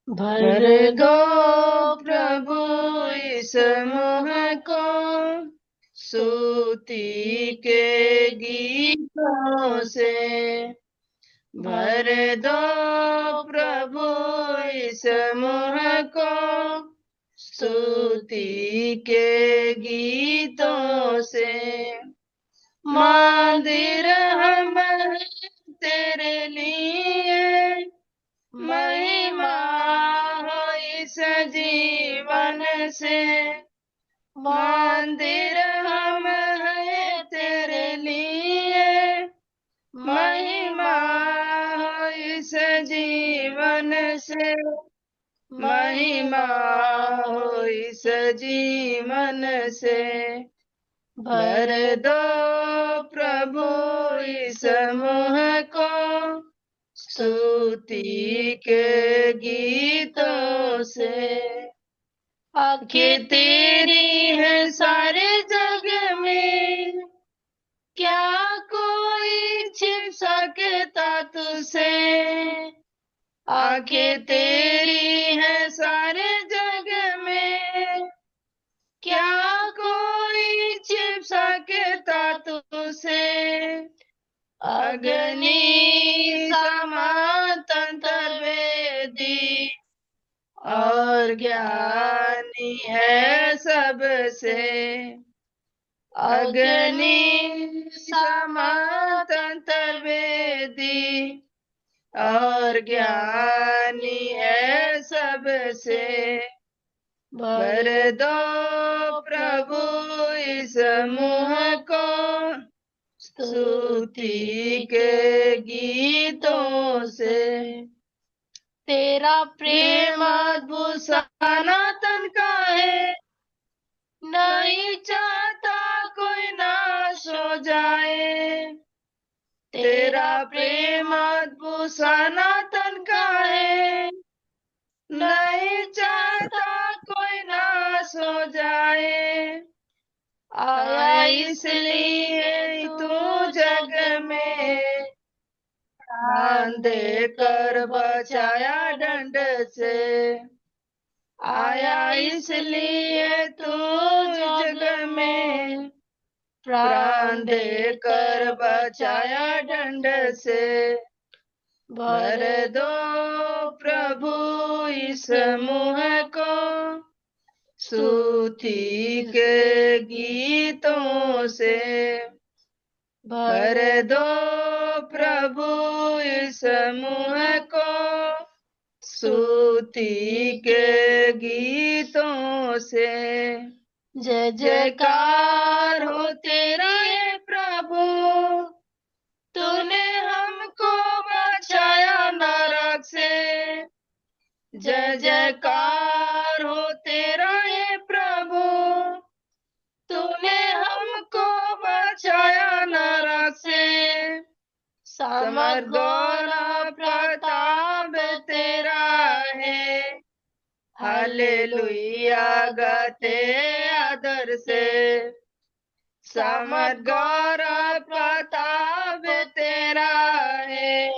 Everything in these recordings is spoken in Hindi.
भर दो प्रभु इस मुह को स्तुति के गीतों से, भर दो प्रभु इस मुह को स्तुति के गीतों से। मंदिर हम तेरे लिए, महिमा हो इस जीवन से। मंदिर हम है तेरे लिए, महिमा हो इस जीवन से। महिमा हो इस जीवन से। भर दो प्रभु इस मुह को स्तुति के गीतों से। आंखें तेरी है सारे जग में, क्या कोई छिप सकता तुझसे। आंखें तेरी है सारे जग में, क्या कोई छिप सकता तुझसे। अग्नि समातंत्र वेदी और ज्ञानी है सबसे। अग्नि समातंत्र वेदी और ज्ञानी है सबसे। भर दो प्रभु इस मुह को स्तुति के गीतों से। तेरा प्रेम अद्भुत सनातन का है, नहीं चाहता कोई नाश हो जाए। तेरा प्रेम अद्भुत सनातन का है, नहीं चाहता कोई नाश हो जाए। आया इसलिए तू जग में, प्राण देकर बचाया दंड से। आया इसलिए तू जग में, प्राण देकर बचाया दंड से। भर दो प्रभु इस मुह को स्तुति के गीतों से। भर दो प्रभु इस मुह को स्तुति के गीतों से। जय जयकार हो तेरे प्रभु, तूने हमको बचाया नरक से। जय जयकार हो तेरा ये प्रभु, तूने हमको बचाया नरक से। समर्थ गौरव प्रताप तेरा है, हालेलुया गाते आदर से। समर्थ गौरव प्रताप तेरा है,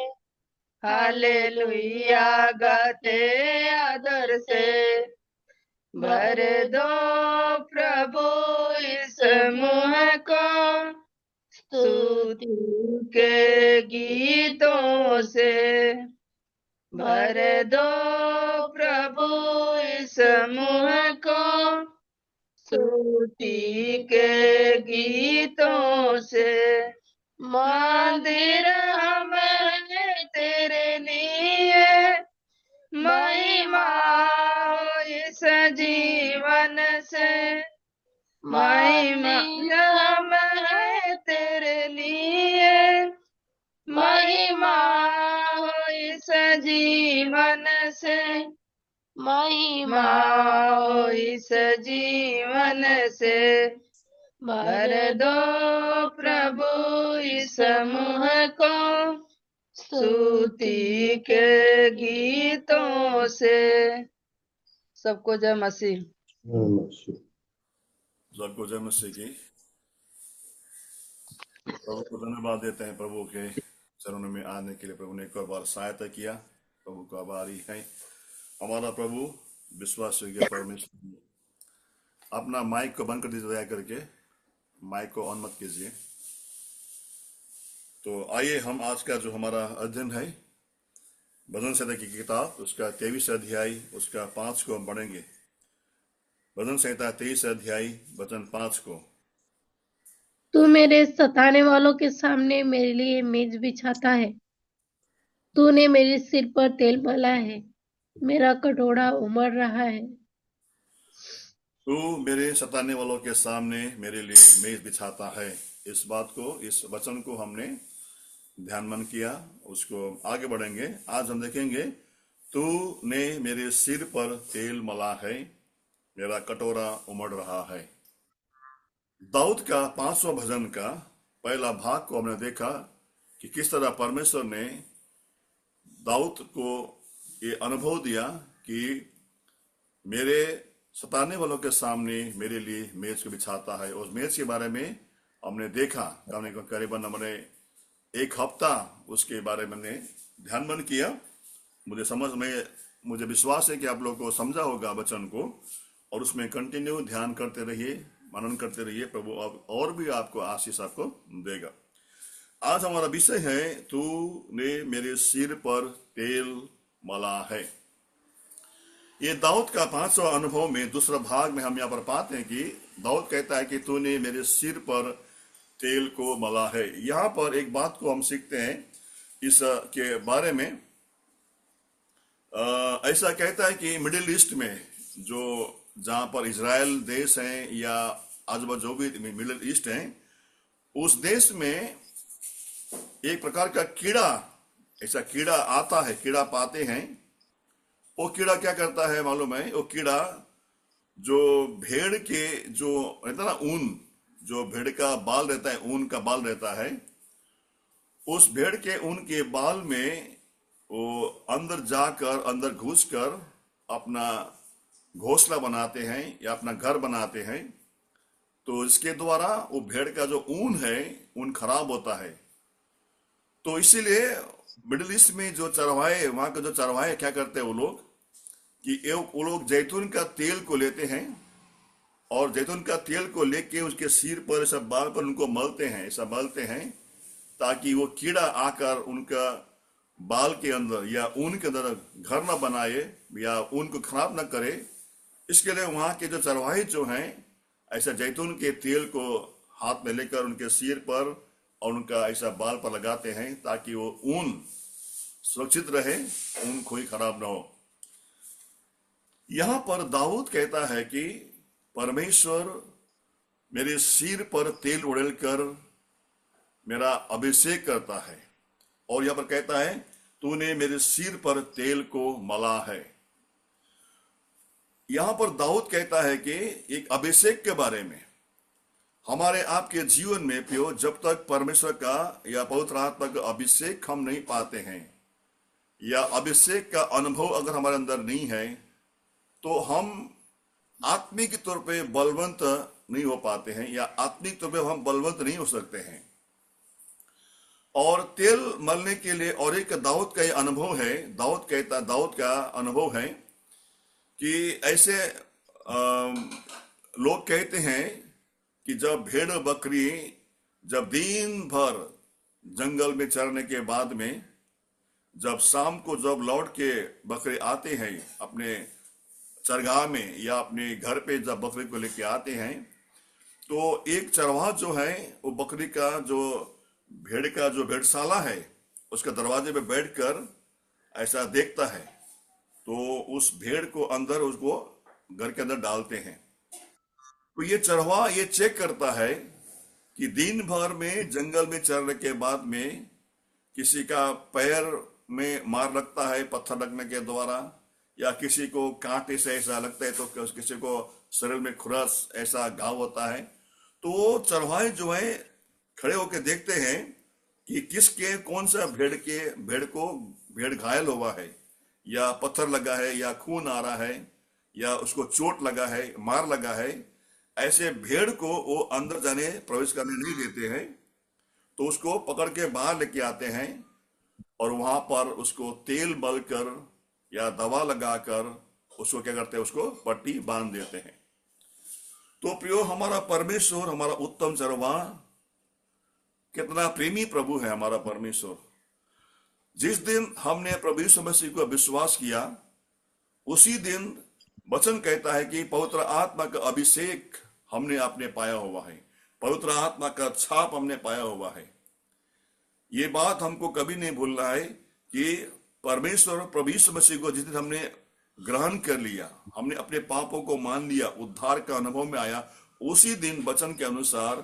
हालेलुया गाते आदर से। भर दो प्रभु इस मुह को स्तुति के गीतों से। भर दो प्रभु इस मुह को स्तुति के गीतों से। मंदिर हम है तेरे लिए, महिमा हो इस जीवन से। महिमा हम है तेरे लिए, महिमा हो इस जीवन से। महिमा हो इस जीवन से। भर दो प्रभु इस मुह को स्तुति के गीतों से। सबको जय मसीह। सबको जय मसीह की। प्रभु को धन्यवाद देते हैं प्रभु के चरणों में आने के लिए प्रभु ने एक और बार सहायता किया। प्रभु का आभारी है हमारा प्रभु। विश्वास योग्य परमेश्वर, अपना माइक को बंद कर दीजिए दया करके, माइक को ऑन मत कीजिए। तो आइए हम आज का जो हमारा अध्ययन है भजन संहिता की किताब उसका 23 अध्याय उसका 5 को हम पढ़ेंगे। भजन संहिता 23 अध्याय वचन 5 को। तू मेरे सताने वालों के सामने मेरे लिए मेज बिछाता है। तूने मेरे सिर पर तेल मला है, मेरा कटोरा उमड़ रहा है। तू मेरे सताने वालों के सामने मेरे लिए मेज बिछाता है। इस बात को, इस वचन को हमने ध्यान मन किया, उसको आगे बढ़ेंगे। आज हम देखेंगे तूने मेरे सिर पर तेल मला है, मेरा कटोरा उमड़ रहा है। दाऊद का 5वां भजन का पहला भाग को हमने देखा कि किस तरह परमेश्वर ने दाऊद को ये अनुभव दिया कि मेरे सताने वालों के सामने मेरे लिए मेज को बिछाता है। उस मेज के बारे में हमने देखा, हमने करीबन हमने एक हफ्ता उसके बारे में हमने ध्यान मन किया। मुझे विश्वास है कि आप लोगों को समझा होगा वचन को, और उसमें कंटिन्यू ध्यान करते रहिए, मनन करते रहिए। प्रभु अब और भी आपको आशीष आपको देगा। आज हमारा विषय है तूने मेरे सिर पर तेल मला है। ये दाऊद का 5वां अनुभव में दूसरा भाग में हम यहाँ पर पाते हैं कि दाऊद कहता है कि तूने मेरे सिर पर तेल को मला है। यहाँ पर एक बात को हम सीखते हैं इस के बारे में। ऐसा कहता है कि मिडिल ईस्ट में, जो जहां पर इजराइल देश है या आजू जो भी मिडिल ईस्ट है, उस देश में एक प्रकार का कीड़ा, ऐसा कीड़ा आता है, कीड़ा पाते हैं। वो कीड़ा क्या करता है मालूम है? वो कीड़ा जो भेड़ के जो रहता ना ऊन, जो भेड़ का बाल रहता है, ऊन का बाल रहता है, उस भेड़ के ऊन के बाल में वो अंदर जाकर, अंदर घुसकर अपना घोंसला बनाते हैं या अपना घर बनाते हैं। तो इसके द्वारा वो भेड़ का जो ऊन है, ऊन खराब होता है। तो इसीलिए मिडिल ईस्ट में जो चरवाहे, वहां के जो चरवाहे क्या करते हैं वो लोग, कि वो लोग जैतून का तेल को लेते हैं और जैतून का तेल को लेके उसके सिर पर, ऐसा बाल पर उनको मलते हैं, ऐसा मलते हैं ताकि वो कीड़ा आकर उनका बाल के अंदर या ऊन के अंदर घर न बनाए या ऊन को खराब न करे। इसके लिए वहां के जो चरवाहे जो हैं, ऐसा जैतून के तेल को हाथ में लेकर उनके सिर पर और उनका ऐसा बाल पर लगाते हैं ताकि वो ऊन सुरक्षित रहे, ऊन कोई खराब ना हो। यहां पर दाऊद कहता है कि परमेश्वर मेरे सिर पर तेल उड़ेलकर मेरा अभिषेक करता है। और यहां पर कहता है तूने मेरे सिर पर तेल को मला है। यहां पर दाऊद कहता है कि एक अभिषेक के बारे में। हमारे आपके जीवन में प्रियो, जब तक परमेश्वर का या पवित्र आत्मा का अभिषेक हम नहीं पाते हैं या अभिषेक का अनुभव अगर हमारे अंदर नहीं है, तो हम आत्मिक तौर पे बलवंत नहीं हो पाते हैं या आत्मिक तौर पे हम बलवंत नहीं हो सकते हैं। और तेल मलने के लिए और एक दाऊद का ये अनुभव है, दाऊद का अनुभव है कि ऐसे लोग कहते हैं कि जब भेड़ बकरी जब दिन भर जंगल में चरने के बाद में, जब शाम को जब लौट के बकरे आते हैं अपने चरगाह में या अपने घर पे जब बकरी को लेके आते हैं, तो एक चरवाहा जो है वो बकरी का जो भेड़ का जो भेड़शाला है उसके दरवाजे पे बैठकर ऐसा देखता है। तो उस भेड़ को अंदर, उसको घर के अंदर डालते हैं। तो ये चरवाहा ये चेक करता है कि दिन भर में जंगल में चरने के बाद में किसी का पैर में मार लगता है पत्थर लगने के द्वारा, या किसी को कांटे से ऐसा लगता है, तो किसी को शरीर में खुरस ऐसा घाव होता है। तो वो चरवाहे जो है खड़े होकर देखते हैं कि किसके कौन सा भेड़ घायल हुआ है, या पत्थर लगा है, या खून आ रहा है, या उसको चोट लगा है, मार लगा है। ऐसे भेड़ को वो अंदर जाने, प्रवेश करने नहीं देते हैं। तो उसको पकड़ के बाहर लेके आते हैं और वहां पर उसको तेल मलकर या दवा लगाकर उसको क्या करते हैं, उसको पट्टी बांध देते हैं। तो प्रियो, हमारा परमेश्वर, हमारा उत्तम चरवाह, कितना प्रेमी प्रभु है हमारा परमेश्वर। जिस दिन हमने प्रभु यीशु मसीह को विश्वास किया, उसी दिन वचन कहता है कि पवित्र आत्मा का अभिषेक हमने आपने पाया हुआ है, पवित्र आत्मा का छाप हमने पाया हुआ है। ये बात हमको कभी नहीं भूलना है कि परमेश्वर प्रभु यीशु मसीह को जिस दिन हमने ग्रहण कर लिया, हमने अपने पापों को मान लिया, उद्धार का अनुभव में आया, उसी दिन वचन के अनुसार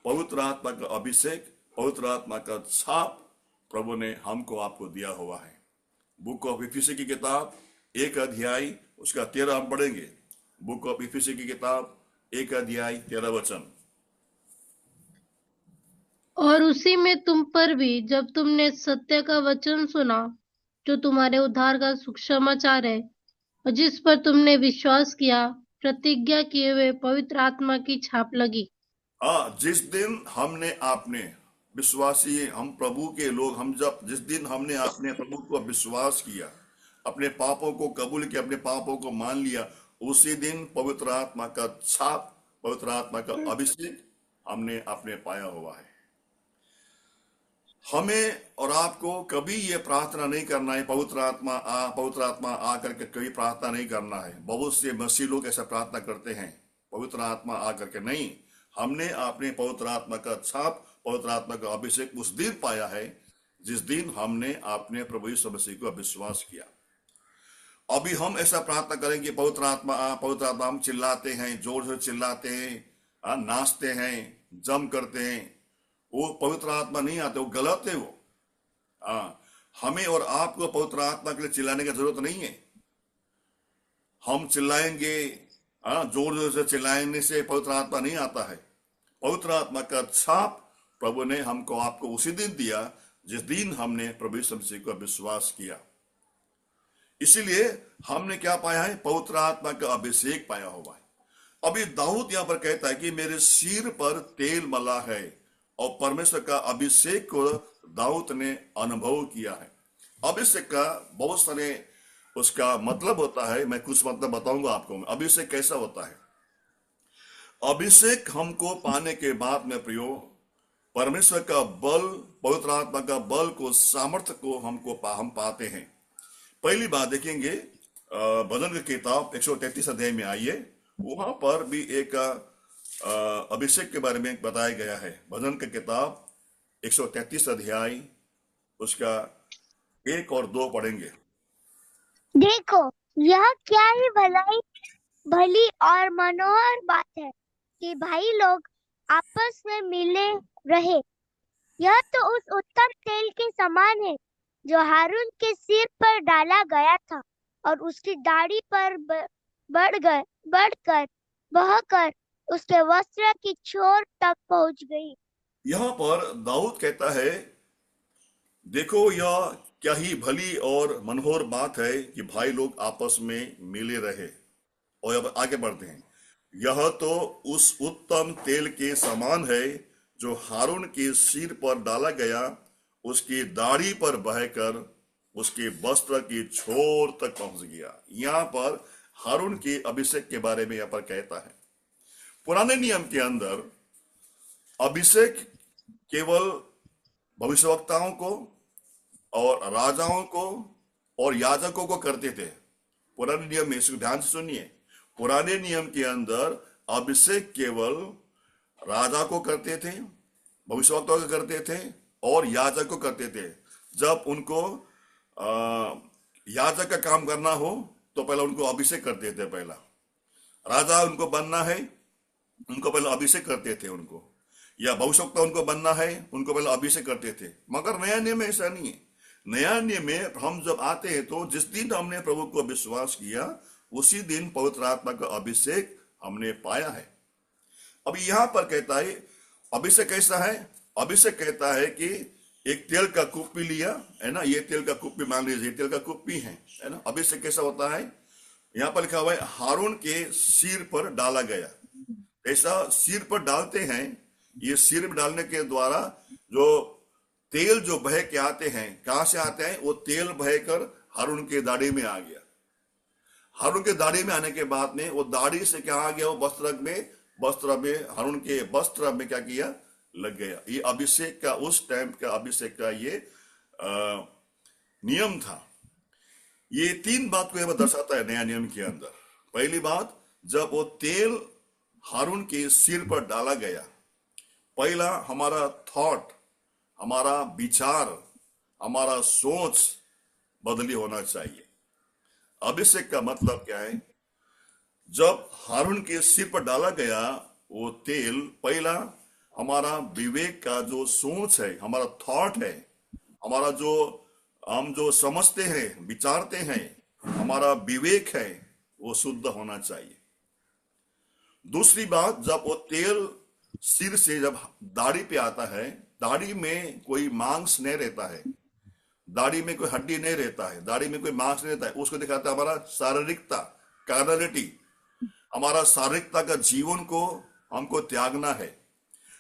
पवित्र आत्मा का अभिषेक, पवित्र आत्मा का छाप प्रभु ने हमको आपको दिया हुआ है। बुक ऑफ इफिसी की किताब 1 अध्याय उसका 13 हम पढ़ेंगे। बुक ऑफ इफिसी की किताब 1 अध्याय 13 वचन। और उसी में तुम पर भी, जब तुमने सत्य का वचन सुना, जो तुम्हारे उद्धार का सुसमाचार है, और जिस पर तुमने विश्वास किया, प्रतिज्ञा किए हुए पवित्र आत्मा की छाप लगी। हाँ, जिस दिन हमने आपने विश्वासी, हम प्रभु के लोग, हम जब जिस दिन हमने अपने प्रभु को विश्वास किया, अपने पापों को कबूल किया, अपने पापों को मान लिया, उसी दिन पवित्र आत्मा का छाप, पवित्र आत्मा का अभिषेक हमने आपने पाया हुआ है। हमें और आपको कभी ये प्रार्थना नहीं करना है पवित्र आत्मा आ, पवित्र आत्मा आ करके कभी प्रार्थना नहीं करना है। बहुत से मसीह लोग ऐसा प्रार्थना करते हैं, पवित्र आत्मा आ करके नहीं। हमने अपने पवित्र आत्मा का छाप, पवित्र आत्मा का अभिषेक उस दिन पाया है जिस दिन हमने अपने प्रभु यीशु मसीह को विश्वास किया। अभी हम ऐसा प्रार्थना करेंगे पवित्र आत्मा आ, पवित्र आत्मा, हम चिल्लाते हैं, जोर से चिल्लाते हैं, नाचते हैं, जम करते हैं, वो पवित्र आत्मा नहीं आते, वो गलत है वो। हमें और आपको पवित्र आत्मा के लिए चिल्लाने की जरूरत नहीं है। हम चिल्लाएंगे, जोर जोर से चिल्लाने से पवित्र आत्मा नहीं आता है। पवित्र आत्मा का छाप प्रभु ने हमको आपको उसी दिन दिया जिस दिन हमने प्रभु यीशु मसीह को विश्वास किया। इसीलिए हमने क्या पाया है, पवित्र आत्मा का अभिषेक पाया हुआ है। अभी दाऊद यहां पर कहता है कि मेरे सिर पर तेल मला है, और परमेश्वर का अभिषेक को दाऊद ने अनुभव किया है। अभिषेक का बहुत सारे उसका मतलब होता है, मैं कुछ मतलब बताऊंगा आपको। अभिषेक कैसा होता है? अभिषेक हमको पाने के बाद में प्रियो, परमेश्वर का बल, पवित्र आत्मा का बल को, सामर्थ्य को हम पाते हैं। पहली बात देखेंगे भजन की किताब 133 अध्याय में आइए, वहां पर भी एक अभिषेक के बारे में बताया गया है। भजन की किताब 133 अध्याय उसका 1 और 2 पढ़ेंगे। देखो, यह क्या ही भली और मनोहर बात है कि भाई लोग आपस में मिले रहे। यह तो उस उत्तम तेल के समान है जो हारून के सिर पर डाला गया था और उसकी दाढ़ी पर बढ़कर बहकर उसके वस्त्र की छोर तक पहुंच गई। यहाँ पर दाऊद कहता है, देखो यह क्या ही भली और मनोहर बात है कि भाई लोग आपस में मिले रहे। और अब आगे बढ़ते हैं। यह तो उस उत्तम तेल के समान है जो हारून के सिर पर डाला गया, उसकी दाढ़ी पर बहकर उसके वस्त्र की छोर तक पहुंच गया। यहाँ पर हारून के अभिषेक के बारे में यहाँ पर कहता है। पुराने नियम के अंदर अभिषेक केवल भविष्यवक्ताओं को और राजाओं को और याजकों को करते थे। पुराने नियम में, इसको ध्यान से सुनिए, पुराने नियम के अंदर अभिषेक केवल राजा को करते थे, भविष्यवक्ताओं को करते थे और याजक को करते थे। जब उनको याजक का काम करना हो तो पहले उनको अभिषेक करते थे। पहला राजा उनको बनना है, उनको पहले अभिषेक करते थे उनको, या भविष्यवक्ता उनको बनना है, उनको पहले अभिषेक करते थे। मगर नया नियम में ऐसा नहीं है। नया नियम में हम जब आते हैं तो जिस दिन हमने प्रभु को विश्वास किया, उसी दिन पवित्र आत्मा का अभिषेक हमने पाया है। अब यहां पर कहता है अभिषेक कैसा है? अभिषेक कहता है कि एक तेल का कुप्पी लिया है ना, ये तेल का कुप्पी मान लीजिए, तेल का कुप्पी है ना। अभिषेक कैसा होता है? यहाँ पर लिखा हुआ है हारून के सिर पर डाला गया। ऐसा सिर पर डालते हैं, ये सिर में डालने के द्वारा जो तेल जो बह के आते हैं, कहां से आते हैं? वो तेल बहकर हारून के दाढ़ी में आ गया। हारून के दाढ़ी में आने के बाद में वो दाढ़ी से क्या आ गया? वो वस्त्र में हारून के वस्त्र में क्या किया? लग गया। ये अभिषेक का, उस टाइम का अभिषेक का ये नियम था। ये 3 बात को यह दर्शाता है नया नियम के अंदर। पहली बात, जब वो तेल हारून के सिर पर डाला गया, पहला हमारा थॉट, हमारा विचार, हमारा सोच बदली होना चाहिए। अभिषेक का मतलब क्या है? जब हारून के सिर पर डाला गया वो तेल, पहला हमारा विवेक का जो सोच है, हमारा थॉट है, हमारा जो हम जो समझते हैं, विचारते हैं, हमारा विवेक है, वो शुद्ध होना चाहिए। दूसरी बात, जब वो तेल सिर से जब दाढ़ी पे आता है, दाढ़ी में कोई मांस नहीं रहता है, दाढ़ी में कोई हड्डी नहीं रहता है, दाढ़ी में कोई मांस नहीं रहता है। उसको दिखाता है हमारा शारीरिकता, कार्नलिटी। हमारा शारीरिकता का जीवन को हमको त्यागना है,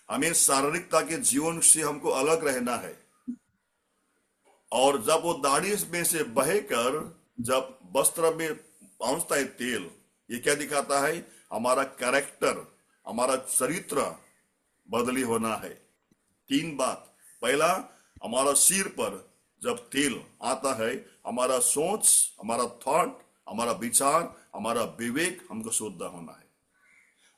हमें शारीरिकता के जीवन से हमको अलग रहना है। और जब वो दाढ़ी में से बहकर जब वस्त्र में पहुंचता है तेल, ये क्या दिखाता है? हमारा कैरेक्टर, हमारा चरित्र बदली होना है। 3 बात, पहला हमारा सिर पर जब तेल आता है, हमारा सोच, हमारा थॉट, हमारा विचार, हमारा विवेक हमको शुद्ध होना है।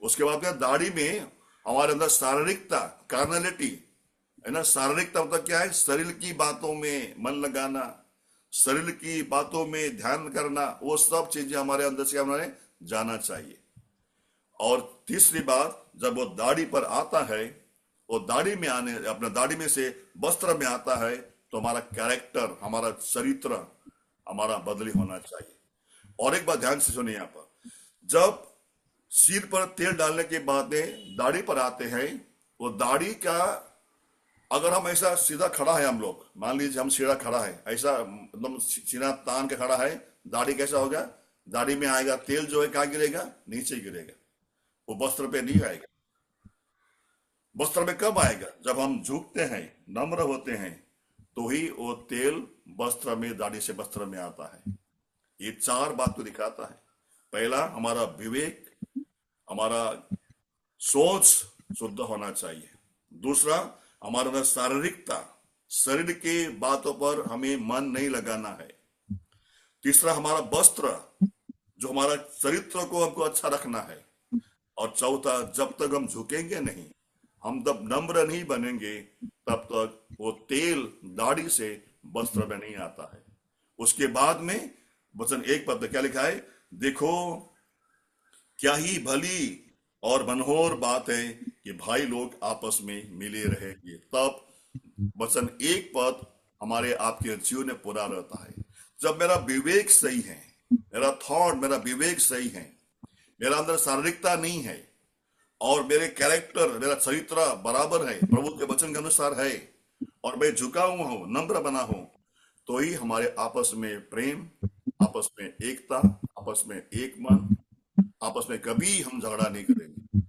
उसके बाद में दाढ़ी में हमारे अंदर शारीरिकता, कार्नलिटी है ना। शारीरिकता मतलब क्या है? शरीर की बातों में मन लगाना, शरीर की बातों में ध्यान करना, वो सब चीजें हमारे अंदर से हमारे जाना चाहिए। और तीसरी बात, जब वो दाढ़ी पर आता है, वो दाढ़ी में आने, अपना दाढ़ी में से वस्त्र में आता है, तो हमारा कैरेक्टर, हमारा चरित्र हमारा बदली होना चाहिए। और एक बात ध्यान से सुनिए, यहाँ पर जब सिर पर तेल डालने के बाद में दाढ़ी पर आते हैं, वो दाढ़ी का, अगर हम ऐसा सीधा खड़ा है, हम लोग मान लीजिए हम सीधा खड़ा है, ऐसा एकदम सीना तान के खड़ा है, दाढ़ी कैसा होगा? दाढ़ी में आएगा तेल, जो है कहाँ गिरेगा? नीचे गिरेगा, वो वस्त्र पे नहीं आएगा। वस्त्र में कब आएगा? जब हम झुकते हैं, नम्र होते हैं, तो ही वो तेल वस्त्र में, दाढ़ी से वस्त्र में आता है। ये 4 बात को दिखाता है। पहला, हमारा विवेक, हमारा सोच शुद्ध होना चाहिए। दूसरा, हमारे अंदर शारीरिकता, शरीर के बातों पर हमें मन नहीं लगाना है। तीसरा, हमारा वस्त्र, जो हमारा चरित्र को हमको अच्छा रखना है। और चौथा, जब तक हम झुकेंगे नहीं, हम तब नम्र नहीं बनेंगे, तब तक वो तेल दाढ़ी से वस्त्र में नहीं आता है। उसके बाद में वचन 1 पद क्या लिखा है? देखो क्या ही भली और मनोहर बात है कि भाई लोग आपस में मिले रहेंगे। तब वचन 1 पद हमारे आपके जीवन में पूरा रहता है। जब मेरा विवेक सही है, मेरा थॉट, मेरा विवेक सही है, मेरा अंदर शारीरिकता नहीं है, और मेरे कैरेक्टर, मेरा चरित्र बराबर है, प्रभु के वचन के अनुसार है, और मैं झुका हुआ हूं, नम्र बना हूं, तो ही हमारे आपस में प्रेम, आपस में एकता, आपस में एक मन, आपस में कभी हम झगड़ा नहीं करेंगे।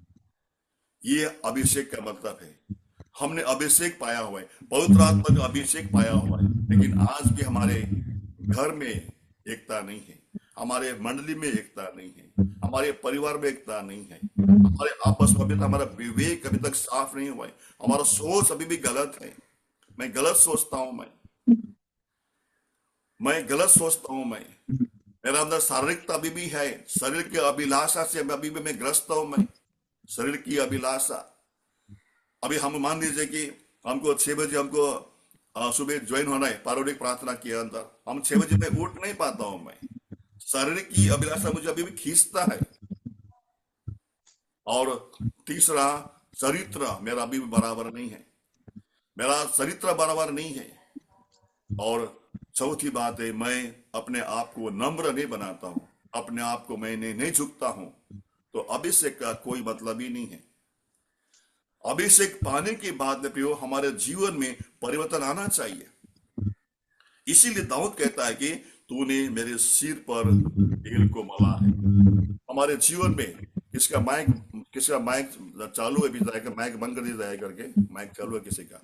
ये अभिषेक का मतलब है। हमने अभिषेक पाया हुआ है, पवित्र आत्मा का अभिषेक पाया हुआ है, लेकिन आज भी हमारे घर में एकता नहीं है, हमारे मंडली में एकता नहीं है, हमारे परिवार में एकता नहीं है, हमारे आपस में अभी तक हमारा विवेक अभी तक साफ नहीं हुआ है, हमारा सोच अभी भी गलत है। मैं गलत सोचता हूं, मैं गलत सोचता हूं, मेरा अंदर शारीरिकता अभी भी है, शरीर की अभिलाषा से अभी भी मैं ग्रस्त हूं। मैं शरीर की अभिलाषा, अभी हम मान लीजिए कि हमको 6 बजे हमको सुबह ज्वाइन होना है पारोडिक प्रार्थना के अंदर, हम 6 बजे में उठ नहीं पाता हूं। मैं शारीरिक की अभिलाषा मुझे अभी भी खींचता है। और तीसरा, चरित्र मेरा अभी भी बराबर नहीं है, मेरा चरित्र बराबर नहीं है। और चौथी बात है, मैं अपने आप को नम्र नहीं बनाता हूं, अपने आप को मैंने नहीं झुकता हूं, तो अभिषेक का कोई मतलब ही नहीं है। अभिषेक पाने के बाद में प्रियो हमारे जीवन में परिवर्तन आना चाहिए। इसीलिए दाऊद कहता है कि तूने मेरे सिर पर तेल को मला है। हमारे जीवन में किसका माइक चालू है, भी जाएगा, माइक बंद कर दिया जाए करके, माइक चालू है किसी का,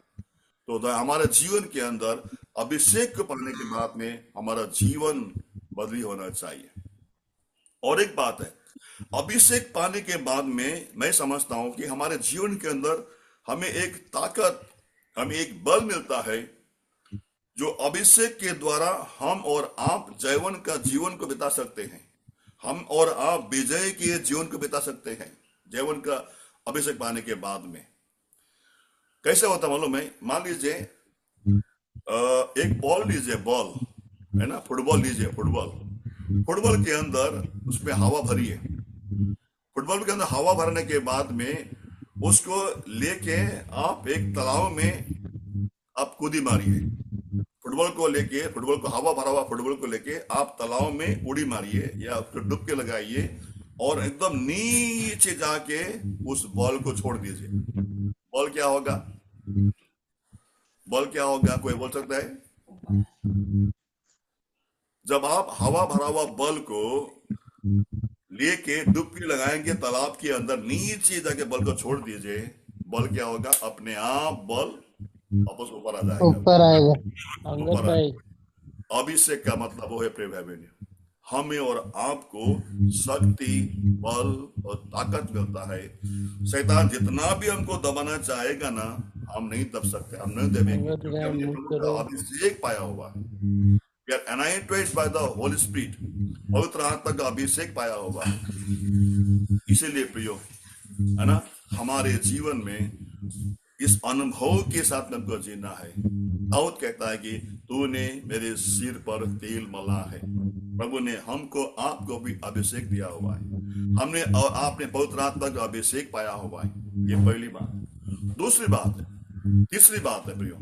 तो हमारे जीवन के अंदर अभिषेक को पाने के बाद में हमारा जीवन बदली होना चाहिए। और एक बात है, अभिषेक पाने के बाद में मैं समझता हूं कि हमारे जीवन के अंदर हमें एक ताकत, हमें एक बल मिलता है, जो अभिषेक के द्वारा हम और आप जीवन को बिता सकते हैं। हम और आप विजय के जीवन को बिता सकते हैं जीवन का अभिषेक पाने के बाद में। कैसे होता मालूम है? मान लीजिए एक बॉल लीजिए, बॉल है ना, फुटबॉल लीजिए, फुटबॉल के अंदर उसमें हवा भरी है। फुटबॉल के अंदर हवा भरने के बाद में उसको लेके आप एक तालाब में आप कूदी मारिए। फुटबॉल को हवा भरा हुआ फुटबॉल को लेके आप तालाब में उड़ी मारिए या उसको डुबकी लगाइए और एकदम नीचे जाके उस बॉल को छोड़ दीजिए। बॉल क्या होगा? कोई बोल सकता है? जब आप हवा भरा हुआ बॉल को लेके डुबकी लगाएंगे तालाब के अंदर, नीचे जाके बॉल को छोड़ दीजिए, बॉल क्या होगा? अपने आप बॉल वापस ऊपर आ जाएगा। ऊपर आएगा। अंगद भाई, अभिषेक का मतलब वो है प्रिय भाई बहन, हमें और आपको शक्ति, बल और ताकत मिलता है। शैतान जितना भी हमको दबाना चाहेगा ना, हम नहीं दब सकते, हम नहीं दबेंगे। हमने प्रभु का अभिषेक पाया हुआ है। We are anointed by the Holy Spirit, पवित्र आत्मा का अभिषेक पाया हुआ है। इसीलिए प्रियो, है ना, हमारे जीवन में इस अनुभव के साथ हमको जीना है। दाऊद कहता है कि तूने मेरे सिर पर तेल मला है। प्रभु ने हमको, आपको भी अभिषेक दिया हुआ है। हमने और आपने पवित्र आत्मा का अभिषेक पाया हुआ है। ये पहली बात। दूसरी बात है, तीसरी बात है प्रियो,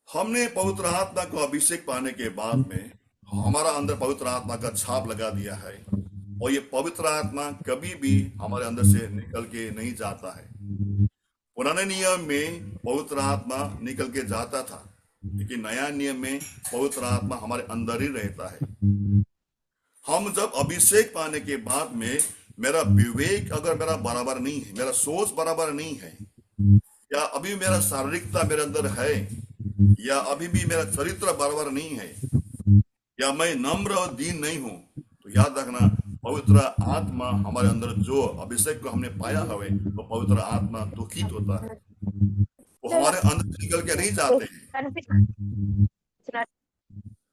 हमने पवित्र आत्मा को अभिषेक पाने के बाद में हमारा अंदर पवित्र आत्मा का छाप लगा दिया है, और ये पवित्र आत्मा कभी भी हमारे अंदर से निकल के नहीं जाता है। पुराने नियम में पवित्र आत्मा निकल के जाता था, लेकिन नया नियम में पवित्र आत्मा हमारे अंदर ही रहता है। हम जब अभिषेक पाने के बाद में मेरा विवेक अगर मेरा बराबर नहीं है, मेरा सोच बराबर नहीं है, या अभी मेरा शारीरिकता मेरे अंदर है, या अभी भी मेरा चरित्र बराबर नहीं है, या मैं नम्र और दीन नहीं हूं, तो याद रखना पवित्र आत्मा हमारे अंदर जो अभिषेक को हमने पाया है, तो पवित्र आत्मा दुखित होता है, वो हमारे अंदर से निकल के नहीं जाते हैं।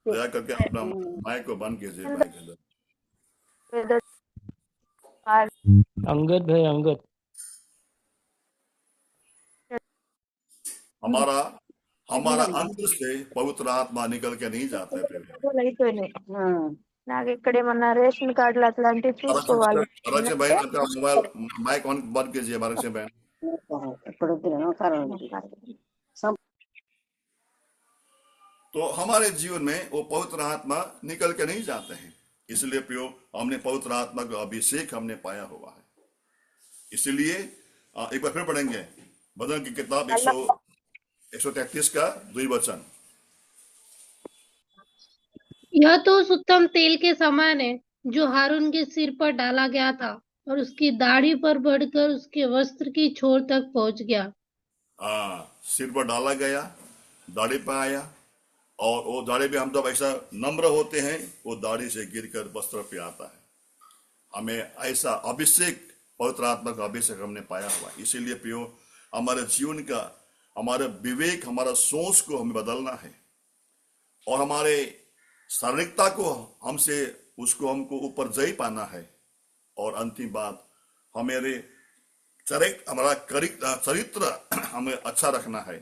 दया करके अपना माइक को बंद कीजिए भाई के अंदर। अंगद भाई, अंगद, हमारा अंदर से पवित्र आत्मा निकल के नहीं जाता है। నాకు ఇక్కడేమన్నా రేషన్ కార్డులు అట్లాంటివి చూసుకోవాలి. आरक्षण भाई आपका मोबाइल माइक ऑन बंद कीजिए आरक्षण भाई। तो हमारे जीवन में वो पवित्र आत्मा निकल के नहीं जाते हैं। इसलिए प्रियो, हमने पवित्र आत्मा का अभिषेक हमने पाया हुआ है। इसलिए एक बार फिर पढ़ेंगे भजन की किताब 133 का 2 वचन। यह तो उस उत्तम तेल के समान है जो हारून के सिर पर डाला गया था और उसकी दाढ़ी पर बढ़कर उसके वस्त्र की छोर तक पहुंच गया। सिर पर डाला गया, दाढ़ी पर आया, और वो दाढ़ी भी हम जब ऐसा नम्र होते हैं, वो दाढ़ी से गिरकर वस्त्र पे आता है। हमें ऐसा अभिषेक, पवित्र आत्मा का अभिषेक हमने पाया हुआ। इसीलिए प्रियो, हमारे जीवन का, हमारे विवेक, हमारा सोच को हमें बदलना है, और हमारे शारीरिकता को हमको ऊपर जय पाना है। और अंतिम बात, हमारा चरित्र हमें अच्छा रखना है।